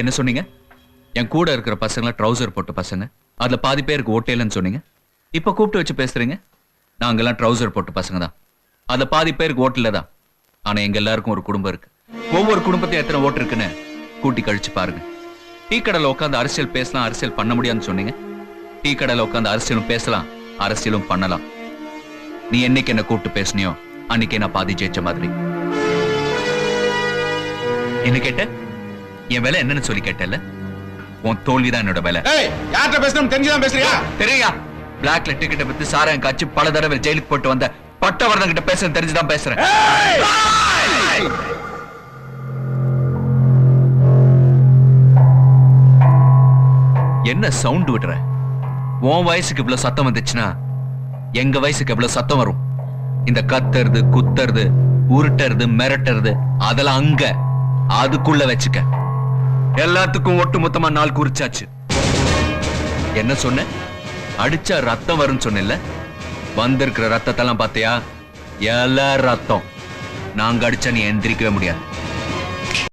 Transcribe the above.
என்ன சொன்னீங்க? என் கூட இருக்கிற பசங்கள ட்ரௌசர் போட்ட பசங்க, அதுல பாதி பேருக்கு ஓட்டேலன்னு சொன்னீங்க. இப்ப கூப்பிட்டு வச்சு பேசுறீங்க. நாங்கெல்லாம் ட்ரௌசர் போட்ட பசங்க தான், அதுல பாதி பேருக்கு ஓட்டல தான். ஆனா எங்க எல்லாருக்கும் ஒரு குடும்பம் இருக்கு. ஒவ்வொரு குடும்பத்தையும் எத்தனை ஓட்டு இருக்குன்னு கூட்டி கழிச்சு பாருங்க. டீ கடையில உட்காந்து அரசியல் பேசலாம், அரசியல் பண்ண முடியாதுன்னு சொன்னீங்க. டீ கடையில உட்காந்து அரசியலும் பேசலாம், அரசியலும் பண்ணலாம். நீ என்னைக்கு என்ன கூப்பிட்டு பேசுனியோ அன்னைக்கு நான் பாதி ஜெயிச்ச மாதிரி. என்ன கேட்ட? என் வேலை என்னன்னு சொல்லி கேட்டல. உன் தோல்விதான் என்னோட வேலை. யார்கிட்ட பேசணும் தெரிஞ்சுதான் பேசுறியா? தெரியா? பிளாக்ல டிக்கெட்டை வித்து சாராயம் காய்ச்சி பல தடவை ஜெயிலுக்கு போட்டு வந்த பட்டவர்தன் கிட்ட பேச தெரிஞ்சுதான் பேசுறேன். என்ன சவுண்ட் விடுற? உன் வயசுக்கு இவ்வளவு சத்தம் வந்துச்சுன்னா எங்க வயசுக்கு எவ்வளவு சத்தம் வரும்? இந்த கத்துறது, குத்துறது, உருட்டுறது, மிரட்டுறது அதெல்லாம் அங்க அதுக்குள்ள வச்சுக்க. எல்லாத்துக்கும் ஒட்டு மொத்தமா நாள் குறிச்சாச்சு. என்ன சொன்ன? அடிச்சா ரத்தம் வரும்னு சொன்ன. வந்திருக்கிற ரத்தத்தெல்லாம் பாத்தியா? எல்லா ரத்தம். நாங்க அடிச்சா நீ எந்திரிக்கவே முடியாது.